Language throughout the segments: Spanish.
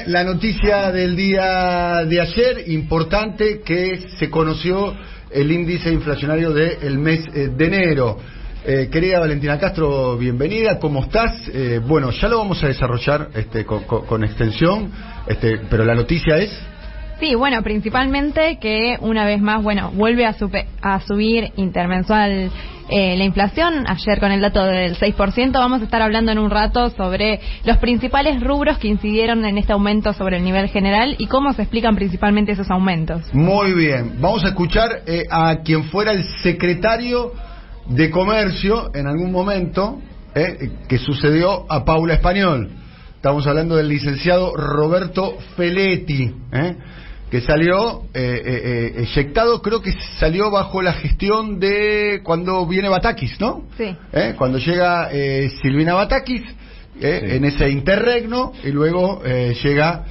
la noticia del día de ayer, importante, que se conoció el índice inflacionario del mes de enero. Querida Valentina Castro, bienvenida, ¿cómo estás? Bueno, ya lo vamos a desarrollar con extensión, pero la noticia es... Sí, bueno, principalmente que una vez más, bueno, vuelve a subir intermensual la inflación. Ayer con el dato del 6%, vamos a estar hablando en un rato sobre los principales rubros que incidieron en este aumento sobre el nivel general y cómo se explican principalmente esos aumentos. Muy bien, vamos a escuchar a quien fuera el secretario de Comercio en algún momento, que sucedió a Paula Español. Estamos hablando del licenciado Roberto Feletti, que salió eyectado, creo que salió bajo la gestión de cuando viene Batakis, ¿no? Sí. Cuando llega Silvina Batakis, sí, en ese interregno, y luego llega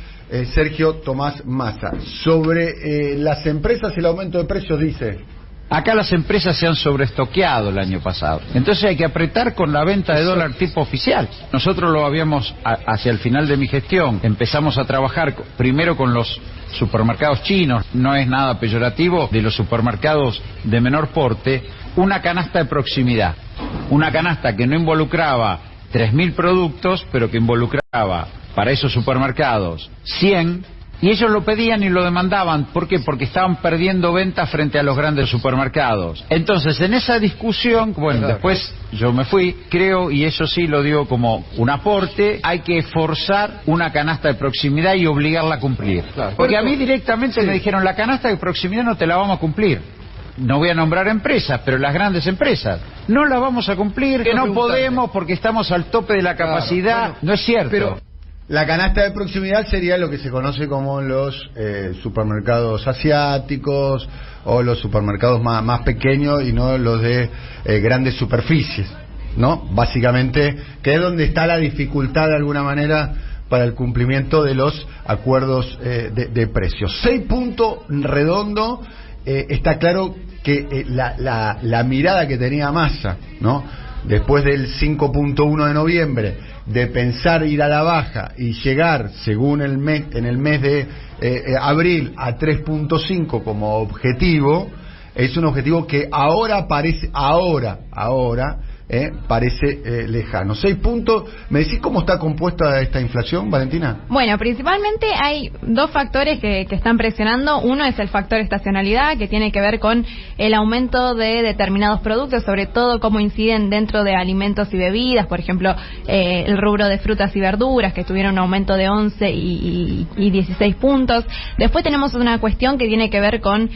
Sergio Tomás Massa. Sobre las empresas y el aumento de precios, dice... Acá las empresas se han sobreestoqueado el año pasado. Entonces hay que apretar con la venta de dólar tipo oficial. Nosotros lo habíamos, hacia el final de mi gestión, empezamos a trabajar primero con los supermercados chinos, no es nada peyorativo, de los supermercados de menor porte, una canasta de proximidad. Una canasta que no involucraba 3.000 productos, pero que involucraba para esos supermercados 100. Y ellos lo pedían y lo demandaban. ¿Por qué? Porque estaban perdiendo ventas frente a los grandes supermercados. Entonces, en esa discusión, bueno, después yo me fui, creo, y eso sí lo digo como un aporte, hay que forzar una canasta de proximidad y obligarla a cumplir. Porque a mí directamente me dijeron, la canasta de proximidad no te la vamos a cumplir. No voy a nombrar empresas, pero las grandes empresas no la vamos a cumplir, que no podemos porque estamos al tope de la capacidad. Bueno, no es cierto. Pero... la canasta de proximidad sería lo que se conoce como los supermercados asiáticos o los supermercados más pequeños y no los de grandes superficies, ¿no? Básicamente, que es donde está la dificultad de alguna manera para el cumplimiento de los acuerdos de precios. 6 puntos redondo, está claro que la mirada que tenía Massa, ¿no? Después del 5.1 de noviembre, de pensar ir a la baja y llegar, según en el mes de abril, a 3.5 como objetivo, es un objetivo que ahora parece, parece lejano. 6 puntos. ¿Me decís cómo está compuesta esta inflación, Valentina? Bueno, principalmente hay dos factores que están presionando. Uno es el factor estacionalidad, que tiene que ver con el aumento de determinados productos, sobre todo cómo inciden dentro de alimentos y bebidas. Por ejemplo, el rubro de frutas y verduras, que tuvieron un aumento de 11 y 16 puntos. Después tenemos una cuestión que tiene que ver con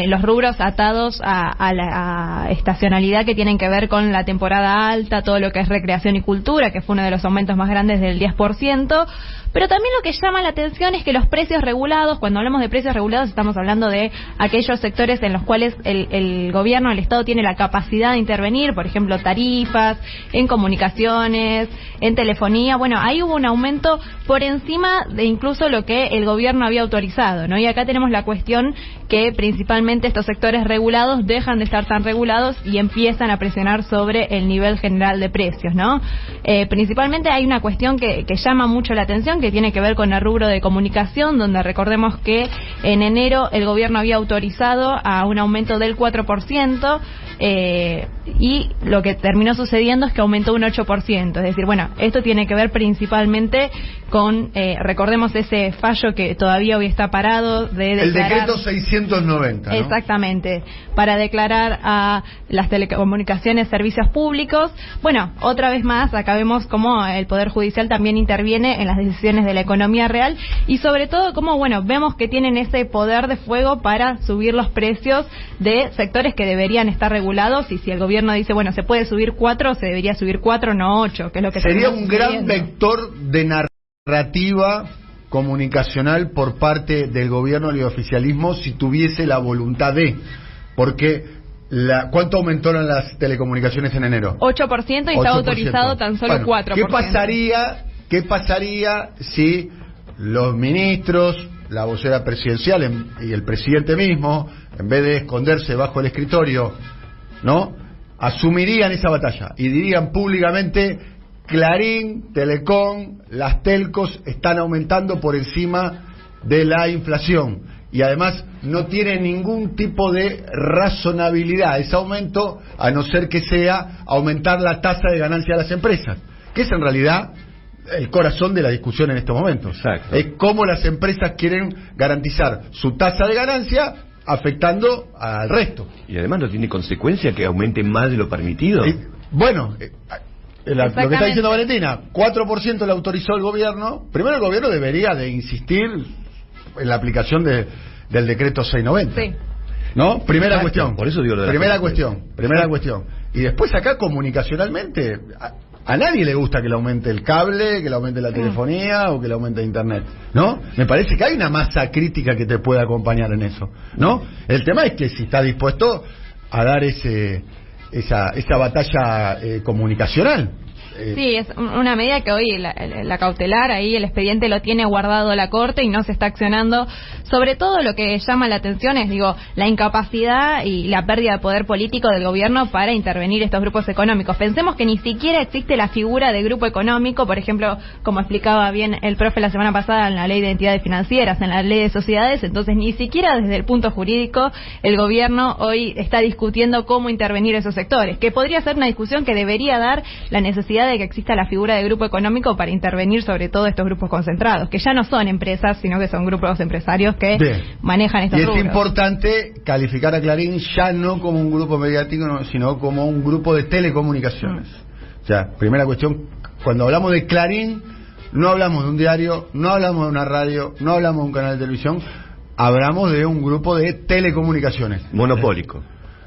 los rubros atados a la estacionalidad, que tienen que ver con la temporada alta, todo lo que es recreación y cultura, que fue uno de los aumentos más grandes del 10%, pero también lo que llama la atención es que los precios regulados, cuando hablamos de precios regulados estamos hablando de aquellos sectores en los cuales el gobierno, el Estado tiene la capacidad de intervenir, por ejemplo tarifas, en comunicaciones, en telefonía. Bueno, ahí hubo un aumento por encima de incluso lo que el gobierno había autorizado, ¿no? Y acá tenemos la cuestión que principalmente estos sectores regulados dejan de estar tan regulados y empiezan a presionar sobre el nivel general de precios, ¿no? Principalmente hay una cuestión que llama mucho la atención, que tiene que ver con el rubro de comunicación, donde recordemos que en enero el gobierno había autorizado a un aumento del 4%, y lo que terminó sucediendo es que aumentó un 8%. Es decir, bueno, esto tiene que ver principalmente con, recordemos ese fallo que todavía hoy está parado de declarar... el decreto 690, ¿no? Exactamente, para declarar a las telecomunicaciones servicios públicos. Bueno, otra vez más, acá vemos cómo el Poder Judicial también interviene en las decisiones de la economía real y sobre todo cómo, bueno, vemos que tienen ese poder de fuego para subir los precios de sectores que deberían estar regulados, y si el gobierno dice, bueno, se puede subir 4, se debería subir 4, no 8, que es lo que sería un gran vector de narrativa comunicacional por parte del gobierno y el oficialismo si tuviese la voluntad de, porque ¿cuánto aumentaron las telecomunicaciones en enero? 8% y está autorizado tan solo 4%. ¿Qué pasaría si los ministros, la vocera presidencial y el presidente mismo, en vez de esconderse bajo el escritorio, ¿no?, asumirían esa batalla y dirían públicamente Clarín, Telecom, las telcos están aumentando por encima de la inflación y además no tiene ningún tipo de razonabilidad ese aumento, a no ser que sea aumentar la tasa de ganancia de las empresas, que es en realidad el corazón de la discusión en estos momentos. Exacto. Es cómo las empresas quieren garantizar su tasa de ganancia afectando al resto. Y además no tiene consecuencia que aumente más de lo permitido. Bueno, lo que está diciendo Valentina, 4% le autorizó el gobierno. Primero, el gobierno debería de insistir en la aplicación del decreto 690. Sí. ¿No? Primera Exacto, cuestión. por eso digo lo de primera cuestión. Y después acá comunicacionalmente a nadie le gusta que le aumente el cable, que le aumente la telefonía o que le aumente internet, ¿no? Me parece que hay una masa crítica que te puede acompañar en eso, ¿no? El tema es que si está dispuesto a dar esa batalla comunicacional. Sí, es una medida que hoy la cautelar, ahí el expediente lo tiene guardado la Corte y no se está accionando. Sobre todo lo que llama la atención es, la incapacidad y la pérdida de poder político del gobierno para intervenir estos grupos económicos. Pensemos que ni siquiera existe la figura de grupo económico, por ejemplo, como explicaba bien el profe la semana pasada en la ley de entidades financieras, en la ley de sociedades. Entonces ni siquiera desde el punto jurídico el gobierno hoy está discutiendo cómo intervenir esos sectores, que podría ser una discusión que debería dar la necesidad de que exista la figura de grupo económico para intervenir sobre todo estos grupos concentrados, que ya no son empresas, sino que son grupos empresarios que manejan estos rubros. Y es importante calificar a Clarín ya no como un grupo mediático, sino como un grupo de telecomunicaciones. O sea, primera cuestión, cuando hablamos de Clarín, no hablamos de un diario, no hablamos de una radio, no hablamos de un canal de televisión, hablamos de un grupo de telecomunicaciones. Monopólico.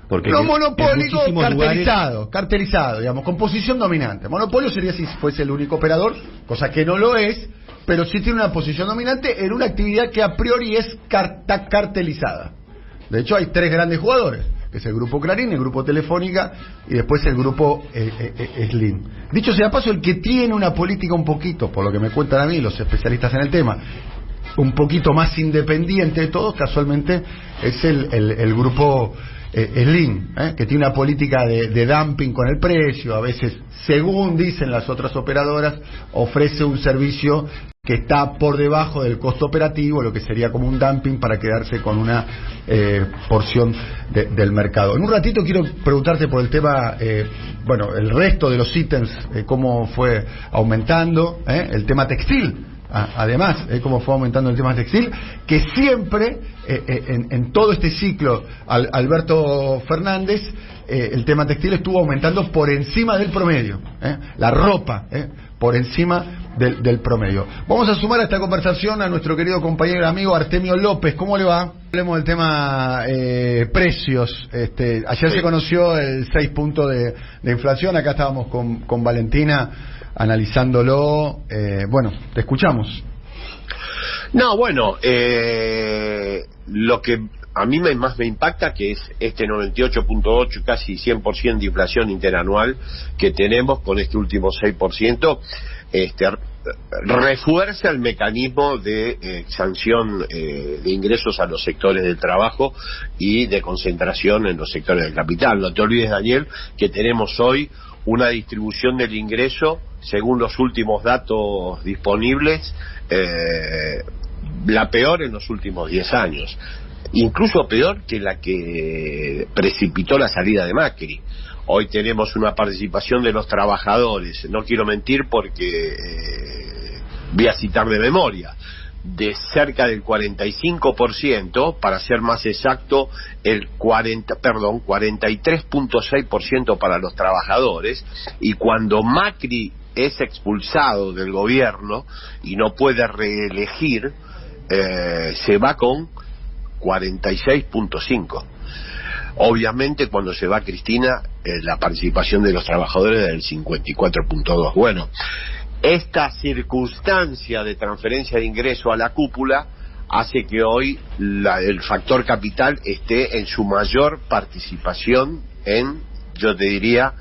Porque no monopólico, cartelizado, cartelizado, digamos, con posición dominante. Monopolio sería si fuese el único operador, cosa que no lo es, pero sí tiene una posición dominante en una actividad que a priori es cartelizada. De hecho, hay 3 grandes jugadores, que es el grupo Clarín, el grupo Telefónica y después el grupo Slim. Dicho sea paso, el que tiene una política un poquito, por lo que me cuentan a mí los especialistas en el tema, un poquito más independiente de todos, casualmente es el grupo Slim, que tiene una política de dumping con el precio. A veces, según dicen las otras operadoras, ofrece un servicio que está por debajo del costo operativo, lo que sería como un dumping para quedarse con una porción del mercado. En un ratito quiero preguntarte por el tema, el resto de los ítems, cómo fue aumentando, el tema textil. Además, cómo fue aumentando el tema textil, que siempre, en todo este ciclo, Alberto Fernández, el tema textil estuvo aumentando por encima del promedio, la ropa, por encima del promedio. Vamos a sumar a esta conversación a nuestro querido compañero y amigo Artemio López. ¿Cómo le va? Hablemos del tema precios. Ayer se conoció el 6 puntos de inflación. Acá estábamos con Valentina analizándolo. Te escuchamos. No, lo que a mí más me impacta, que es este 98.8, casi 100% de inflación interanual que tenemos con este último 6%, refuerza el mecanismo de sanción de ingresos a los sectores del trabajo y de concentración en los sectores del capital. No te olvides, Daniel, que tenemos hoy una distribución del ingreso, según los últimos datos disponibles, la peor en los últimos 10 años. Incluso peor que la que precipitó la salida de Macri. Hoy tenemos una participación de los trabajadores, no quiero mentir porque voy a citar de memoria, de cerca del 45%, para ser más exacto, el 43.6% para los trabajadores, y cuando Macri es expulsado del gobierno y no puede reelegir, se va con 46.5%. Obviamente cuando se va Cristina, la participación de los trabajadores es del 54.2%. Bueno, esta circunstancia de transferencia de ingreso a la cúpula hace que hoy el factor capital esté en su mayor participación en, yo te diría,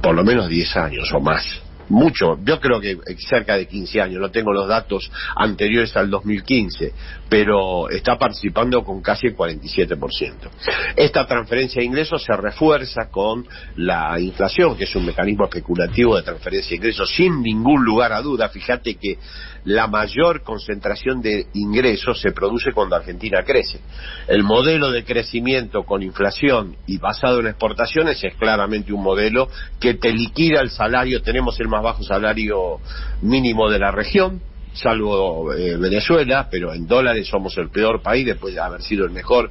por lo menos 10 años o más. mucho, yo creo que cerca de 15 años, no tengo los datos anteriores al 2015, pero está participando con casi el 47%. Esta transferencia de ingresos se refuerza con la inflación, que es un mecanismo especulativo de transferencia de ingresos sin ningún lugar a duda. Fíjate que la mayor concentración de ingresos se produce cuando Argentina crece. El modelo de crecimiento con inflación y basado en exportaciones es claramente un modelo que te liquida el salario. Tenemos el más bajo salario mínimo de la región, salvo Venezuela, pero en dólares somos el peor país después de haber sido el mejor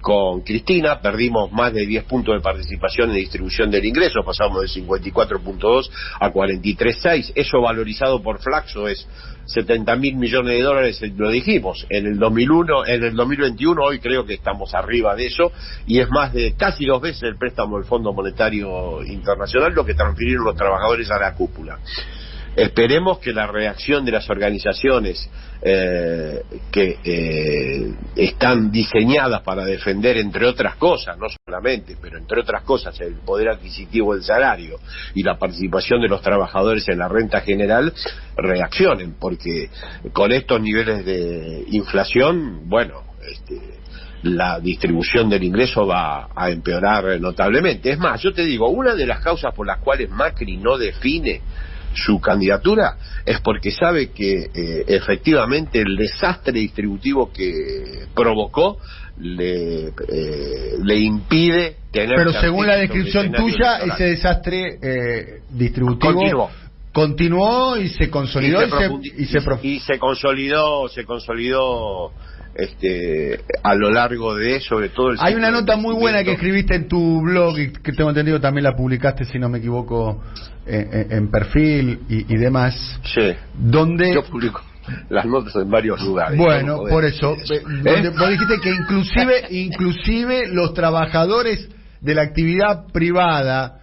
con Cristina. Perdimos más de 10 puntos de participación en distribución del ingreso, pasamos de 54.2 a 43.6. Eso valorizado por Flaxo es 70.000 millones de dólares, lo dijimos, en el 2021, hoy creo que estamos arriba de eso, y es más de casi 2 veces el préstamo del Fondo Monetario Internacional lo que transfirieron los trabajadores a la cúpula. Esperemos que la reacción de las organizaciones que están diseñadas para defender, entre otras cosas, no solamente, pero entre otras cosas, el poder adquisitivo del salario y la participación de los trabajadores en la renta general, reaccionen, porque con estos niveles de inflación, bueno, la distribución del ingreso va a empeorar notablemente. Es más, yo te digo, una de las causas por las cuales Macri no define su candidatura es porque sabe que efectivamente el desastre distributivo que provocó le impide tener. Pero según la descripción tuya, ese desastre distributivo continuó y se consolidó y se consolidó a lo largo de, sobre todo, hay una nota muy buena que escribiste en tu blog y que tengo entendido también la publicaste, si no me equivoco, en Perfil y demás. Sí. Donde yo publico las notas en varios lugares. Bueno, por eso, donde vos dijiste que inclusive los trabajadores de la actividad privada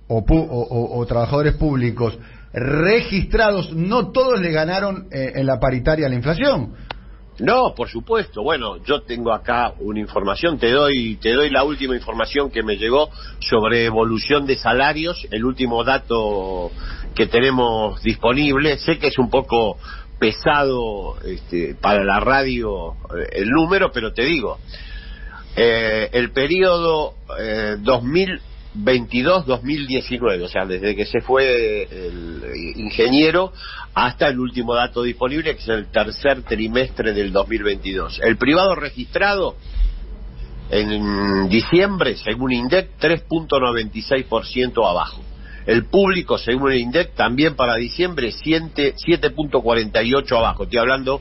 o trabajadores públicos registrados, no todos le ganaron en la paritaria a la inflación. No, por supuesto. Bueno, yo tengo acá una información, te doy la última información que me llegó sobre evolución de salarios, el último dato que tenemos disponible. Sé que es un poco pesado para la radio el número, pero te digo, el periodo 2022-2019, o sea, desde que se fue el ingeniero hasta el último dato disponible, que es el tercer trimestre del 2022. El privado registrado en diciembre, según INDEC, 3.96% abajo. El público, según el INDEC, también para diciembre, 7.48 abajo. Estoy hablando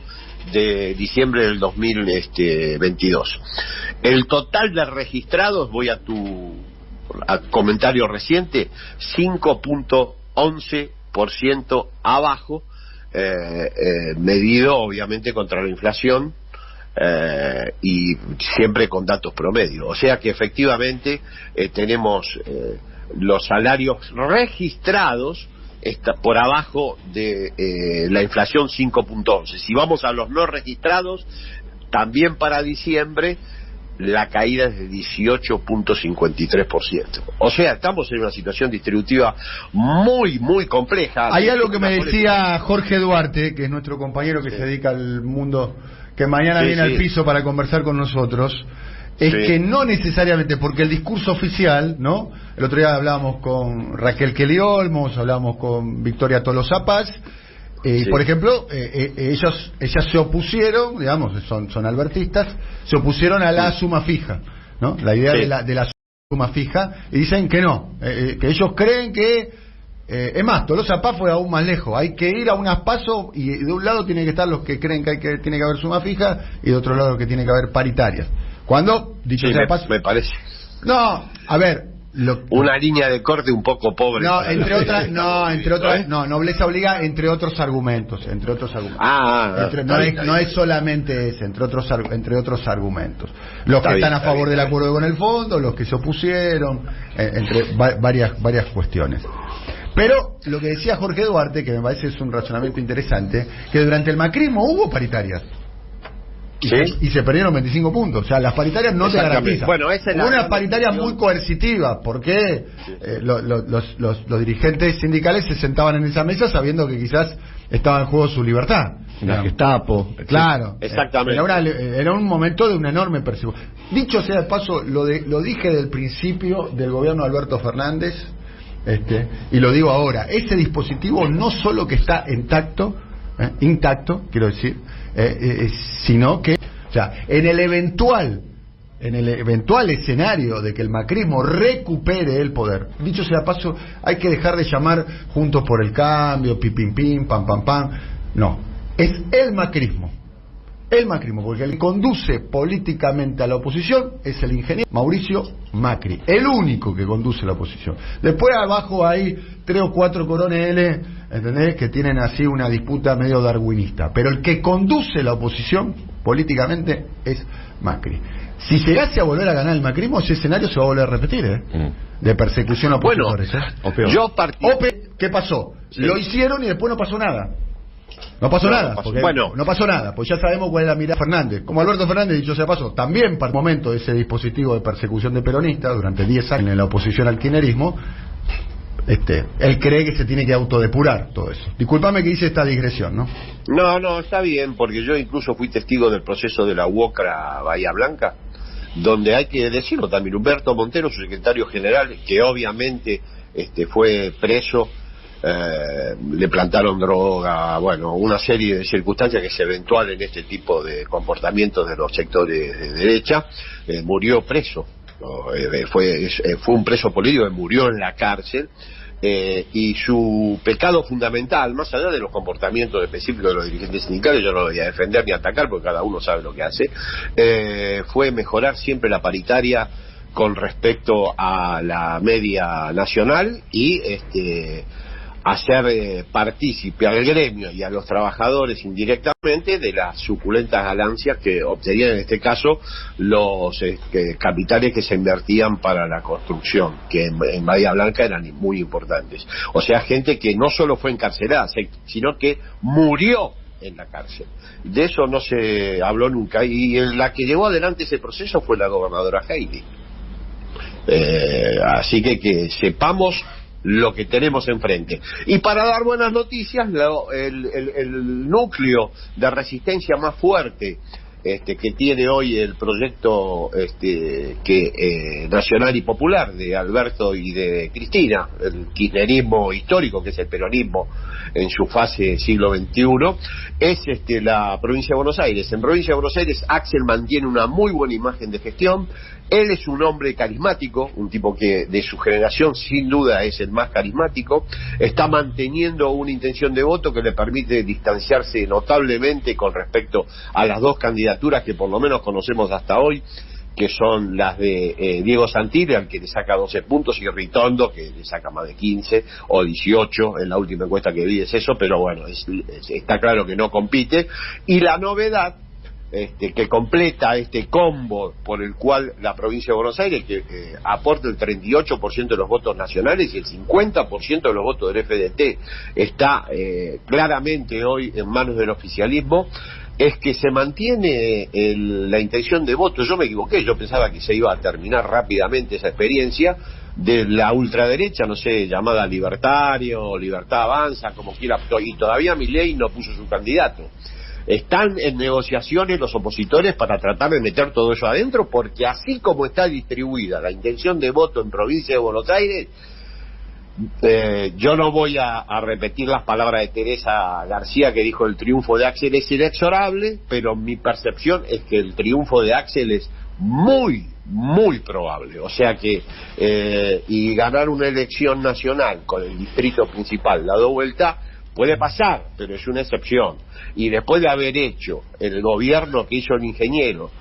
de diciembre del 2022. El total de registrados, voy a tu comentario reciente, 5.11% abajo, medido obviamente contra la inflación, y siempre con datos promedio. O sea que efectivamente tenemos los salarios registrados por abajo de la inflación 5.11. Si vamos a los no registrados, también para diciembre la caída es de 18.53%. O sea, estamos en una situación distributiva muy, muy compleja. Hay algo que me decía Jorge Duarte, que es nuestro compañero que se dedica al mundo, que mañana viene al piso para conversar con nosotros, es que no necesariamente, porque el discurso oficial, ¿no? El otro día hablábamos con Raquel Kelly Olmos, hablábamos con Victoria Tolosa Paz, por ejemplo, ellas se opusieron, digamos, son albertistas, se opusieron a la suma fija, ¿no? La idea de la suma fija, y dicen que no, que ellos creen que, es más, Tolosa Paz fue aún más lejos, hay que ir a unas pasos, y de un lado tienen que estar los que creen que tiene que haber suma fija, y de otro lado que tiene que haber paritarias. Cuando, dicho sea de paso, me parece. No, a ver, una línea de corte un poco pobre. No, entre otras, nobleza obliga, entre otros argumentos. No es solamente ese, entre otros argumentos. Los que están a favor del acuerdo con el fondo, los que se opusieron, entre varias cuestiones. Pero lo que decía Jorge Duarte, que me parece es un razonamiento interesante, que durante el macrismo hubo paritarias. y se perdieron 25 puntos. O sea, las paritarias no te garantizan. Bueno, esa es una paritaria muy coercitiva, porque los dirigentes sindicales se sentaban en esa mesa sabiendo que quizás estaba en juego su libertad. La Gestapo. Claro, exactamente. Era un momento de una enorme persecución. Dicho sea de paso, lo dije del principio del gobierno de Alberto Fernández, y lo digo ahora, ese dispositivo no solo que está intacto, quiero decir, sino que, o sea, en el eventual escenario de que el macrismo recupere el poder, dicho sea de paso, hay que dejar de llamar Juntos por el Cambio, pim pim, pam pam pam. No, es el macrismo, porque el que conduce políticamente a la oposición es el ingeniero Mauricio Macri, el único que conduce la oposición. Después abajo hay 3 o 4 coroneles, ¿entendés?, que tienen así una disputa medio darwinista, pero el que conduce la oposición políticamente es Macri. Si se hace a volver a ganar el macrismo, ese escenario se va a volver a repetir, de persecución a opositores. Bueno, ¿qué pasó? Sí. Lo hicieron y después no pasó nada. No pasó nada, pues ya sabemos cuál es la mirada de Fernández. Como Alberto Fernández, dicho sea paso, también para el momento de ese dispositivo de persecución de peronistas durante 10 años en la oposición al kirchnerismo, él cree que se tiene que autodepurar todo eso. Discúlpame que hice esta digresión, ¿no? No, está bien, porque yo incluso fui testigo del proceso de la UOCRA Bahía Blanca, donde hay que decirlo también, Humberto Montero, su secretario general, que obviamente fue preso, le plantaron droga, bueno, una serie de circunstancias que es eventual en este tipo de comportamientos de los sectores de derecha, murió preso. Fue un preso político que murió en la cárcel, y su pecado fundamental, más allá de los comportamientos específicos de los dirigentes sindicales, yo no lo voy a defender ni atacar porque cada uno sabe lo que hace, fue mejorar siempre la paritaria con respecto a la media nacional y hacer partícipe al gremio y a los trabajadores indirectamente de las suculentas ganancias que obtenían en este caso los capitales que se invertían para la construcción, que en Bahía Blanca eran muy importantes. O sea, gente que no solo fue encarcelada, sino que murió en la cárcel. De eso no se habló nunca, y la que llevó adelante ese proceso fue la gobernadora Heidi. Así que sepamos lo que tenemos enfrente. Y para dar buenas noticias, el núcleo de resistencia más fuerte que tiene hoy el proyecto nacional y popular de Alberto y de Cristina, el kirchnerismo histórico, que es el peronismo en su fase siglo XXI, es la provincia de Buenos Aires. En provincia de Buenos Aires, Axel mantiene una muy buena imagen de gestión. Él es un hombre carismático, un tipo que de su generación sin duda es el más carismático, está manteniendo una intención de voto que le permite distanciarse notablemente con respecto a las dos candidaturas que por lo menos conocemos hasta hoy, que son las de Diego Santilli, al que le saca 12 puntos, y Ritondo, que le saca más de 15 o 18, en la última encuesta que vi es eso, pero bueno, está claro que no compite. Y la novedad que completa este combo por el cual la provincia de Buenos Aires, que aporta el 38% de los votos nacionales y el 50% de los votos del FDT, está claramente hoy en manos del oficialismo, es que se mantiene la intención de voto. Yo me equivoqué, yo pensaba que se iba a terminar rápidamente esa experiencia de la ultraderecha, no sé, llamada Libertario, Libertad Avanza, como quiera, y todavía Milei no puso su candidato. Están en negociaciones los opositores para tratar de meter todo eso adentro, porque así como está distribuida la intención de voto en provincia de Buenos Aires, yo no voy a repetir las palabras de Teresa García, que dijo el triunfo de Axel es inexorable, pero mi percepción es que el triunfo de Axel es muy, muy probable. O sea que y ganar una elección nacional con el distrito principal dado vuelta puede pasar, pero es una excepción. Y después de haber hecho el gobierno que hizo el ingeniero,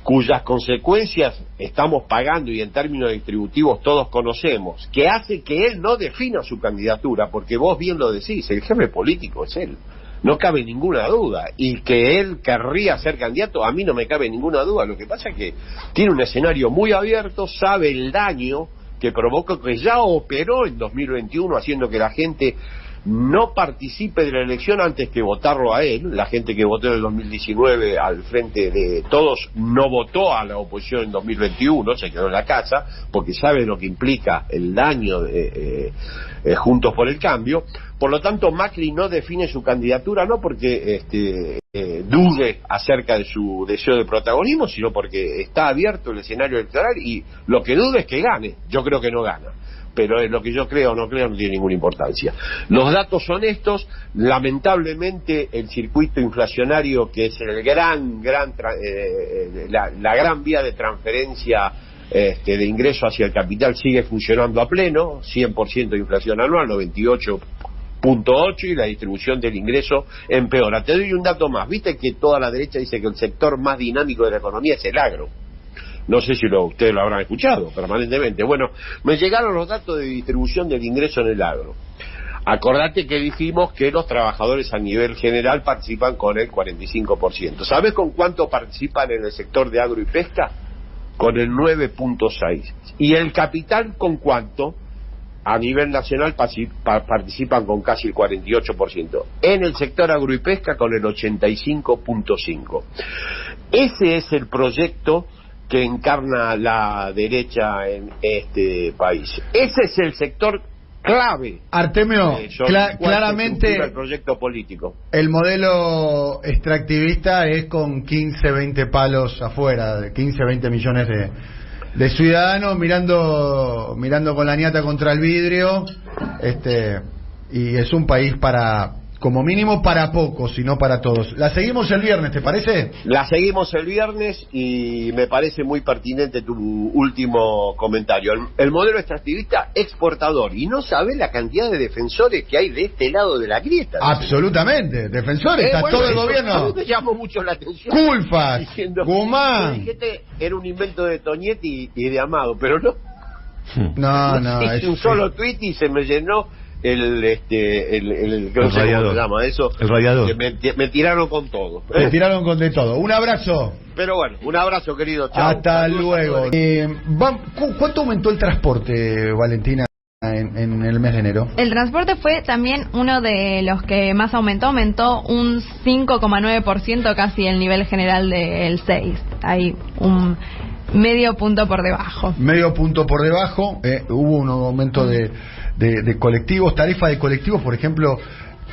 cuyas consecuencias estamos pagando y en términos distributivos todos conocemos, que hace que él no defina su candidatura, porque vos bien lo decís, el jefe político es él, no cabe ninguna duda, y que él querría ser candidato, a mí no me cabe ninguna duda. Lo que pasa es que tiene un escenario muy abierto, sabe el daño que provoca, que ya operó en 2021, haciendo que la gente no participe de la elección antes que votarlo a él. La gente que votó en el 2019 al frente de todos no votó a la oposición en 2021, se quedó en la casa, porque sabe lo que implica el daño de Juntos por el Cambio. Por lo tanto, Macri no define su candidatura, no porque dude acerca de su deseo de protagonismo, sino porque está abierto el escenario electoral y lo que duda es que gane. Yo creo que no gana, pero lo que yo creo o no creo no tiene ninguna importancia. Los datos son estos. Lamentablemente el circuito inflacionario, que es el la gran vía de transferencia de ingreso hacia el capital, sigue funcionando a pleno, 100% de inflación anual, 98.8, y la distribución del ingreso empeora. Te doy un dato más. Viste que toda la derecha dice que el sector más dinámico de la economía es el agro. No sé si ustedes lo habrán escuchado permanentemente. Bueno, me llegaron los datos de distribución del ingreso en el agro. Acordate que dijimos que los trabajadores a nivel general participan con el 45%. ¿Sabés con cuánto participan en el sector de agro y pesca? Con el 9.6%. ¿Y el capital con cuánto? A nivel nacional participan con casi el 48%. En el sector agro y pesca con el 85.5%. Ese es el proyecto que encarna la derecha en este país. Ese es el sector clave. Artemio, claramente el proyecto político. El modelo extractivista es con 15, 20 palos afuera, de 15, 20 millones de ciudadanos mirando con la ñata contra el vidrio, y es un país como mínimo para pocos y no para todos. La seguimos el viernes, ¿te parece? La seguimos el viernes y me parece muy pertinente tu último comentario. El modelo extractivista exportador, y no sabes la cantidad de defensores que hay de este lado de la grieta. Absolutamente, defensores, está todo el gobierno. A mí me llamó mucho la atención. Culfas, Guzmán. Dijiste era un invento de Toñetti y de Amado, pero no. No, hice un solo tuit y se me llenó el radiador. ¿Cómo se llama eso? El radiador. Me tiraron con todo. Me tiraron con de todo. Un abrazo. Pero bueno, un abrazo, querido. Chao. Hasta luego. ¿Cuánto aumentó el transporte, Valentina, en el mes de enero? El transporte fue también uno de los que más aumentó un 5,9%, casi el nivel general del 6%. Hay un medio punto por debajo. Medio punto por debajo. Hubo un aumento de colectivos, tarifa de colectivos, por ejemplo,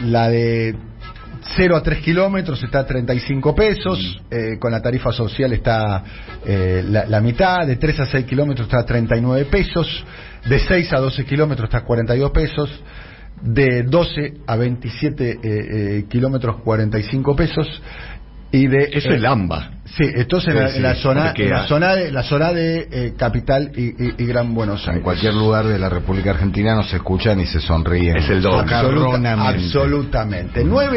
la de 0 a 3 kilómetros está a 35 pesos, con la tarifa social está la mitad, de 3 a 6 kilómetros está a 39 pesos, de 6 a 12 kilómetros está a 42 pesos, de 12 a 27 kilómetros 45 pesos, y de eso es Lamba. Sí, entonces en la zona de Capital y Gran Buenos Aires. En cualquier lugar de la República Argentina nos escuchan y se sonríen. Es el doble. Absolutamente. 9